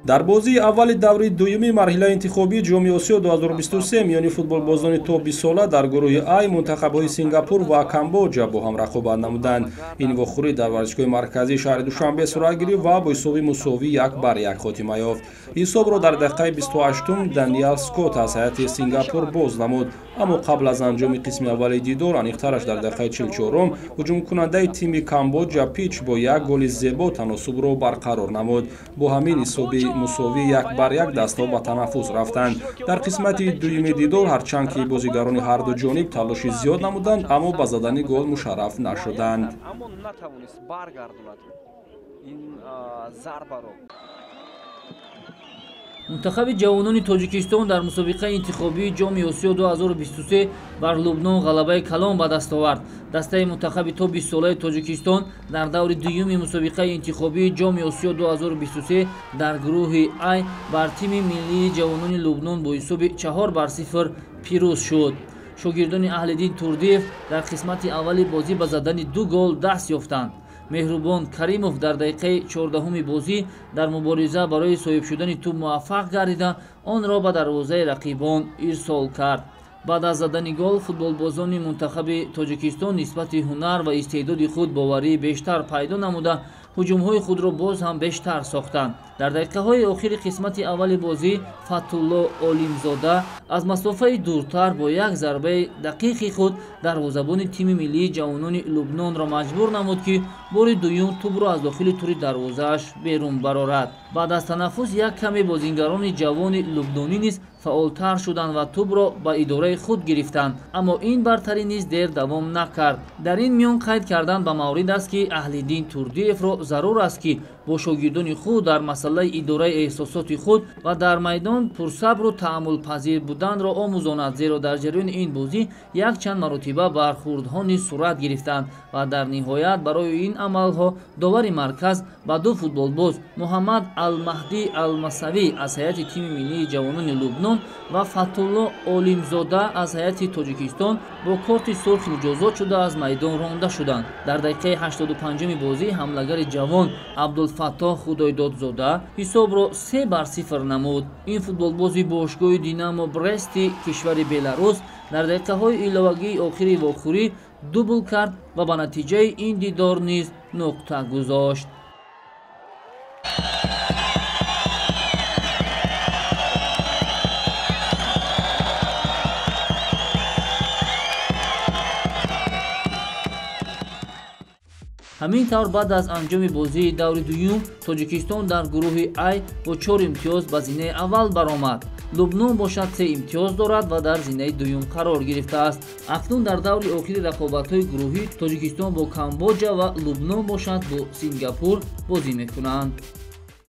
дар бозии аввали даври дуюми марҳилаи интихобии ҷоми осиё 2023 миёни футболбозони то 20 сола дар гурӯҳи Ай мунтахабҳои Сингапур ва Камбоҷа бо ҳам рақобат намуданд. Ин вохӯрӣ дар варзишгоҳи марказии шаҳри Душанбе сурат гирифт ва бо ҳисоби мусовӣ 1-1 хотима ёфт. Ҳисобро дар дақиқаи 28-ум Даниэл Скотт аз ҳайати Сингапур боз намуд, аммо қабл аз анҷоми қисми аввали дидор аниқтараш дар дақиқаи 44-ум ҳуҷумкунандаи тими Камбоҷа Пич бо як голи зебо таносубро барқарор намуд. Бо ҳамин ҳисоби мусовӣ 1-1 дастҳо ба танаффус рафтанд. Дар қисмати дуюми дидор ҳарчанд ки бозигарони ҳарду ҷониб талоши зиёд намуданд, аммо ба задани гол мушарраф нашуданд. منتخب جوانان تاجیکستان در مسابقه انتخابی جام آسیا 2023 بر لبنان غلبه کلان به دست آورد. دسته منتخب تا 20 ساله تاجیکستان در دور دوم مسابقه انتخابی جام آسیا 2023 در گروه ای بر تیم ملی جوانان لبنان با حساب 4-0 پیروز شد. شاگردان اهل‌دین توردیف در قسمت اول بازی به زدن 2 گل دست یافتند. مهربان کریموف در دقیقه 14 بازی در مبارزه برای صاحب شدن توپ موفق گردیده آن را به دروازه رقیبان ارسال کرد. بعد از زدن گل فوتبالبازان منتخب تاجیکستان نسبت هنر و استعداد خود باوری بیشتر پیدا نموده ҳуҷумҳои худро боз ҳам бештар сохтанд. дар дақиқаҳои охири қисмати аввали бозӣ Фатулло Олимзода аз масофаи дуртар бо як зарбаи дақиқи худ дарвозабони тими миллии ҷавонони Лубнонро маҷбур намуд ки бори дуюм тӯбро аз дохили тури дарвозааш берун барорад. баъд аз танаффус як каме бозингарони ҷавони лубнонӣ низ фаъолтар шуданд ва тӯбро ба идораи худ гирифтанд, аммо ин бартарӣ низ дер давом накард. дар ин миён қайд кардан ба маврид аст ки Аҳлиддин Турдиевро зарур аст ки бо шогирдони худ дар масъалаи идораи эҳсосоти худ ва дар майдон пурсабру таҳаммулпазир буданро омӯзонад, зеро дар ҷараёни ин бозӣ якчанд маротиба бархӯрдҳо низ сурат гирифтанд ва дар ниҳоят барои ин амалҳо довари марказ ба 2 футболбоз Муҳаммад Алмаҳдӣ Алмасавӣ аз ҳайати тими миллии ҷавонони Лубнон ва Фатулло Олимзода аз ҳайати Тоҷикистон бо корти сурх муҷозот шуда аз майдон ронда шуданд. дар дақиқаи 85-уми бозӣ ҳамлагари ҷавон Абдулфаттоҳ Худойдодзода ҳисобро 3-0 намуд. ин футболбози бошгоҳи Динамо Брести кишвари Беларус дар дақиқаҳои иловагии охири вохӯрӣ дубл кард ва ба натиҷаи ин дидор низ нуқта гузошт. ҳамин тавр баъд аз анҷоми бозии даври дуюм тоҷикистон дар гурӯҳи Ай бо 4 имтиёз ба зинаи аввал баромад. Лубнон бошад 3 имтиёз дорад ва дар зинаи дуюм қарор гирифтааст. акнун дар даври охири рақобатҳои гурӯҳӣ Тоҷикистон бо Камбоҷа ва Лубнон бошад бо Сингапур бозӣ мекунанд.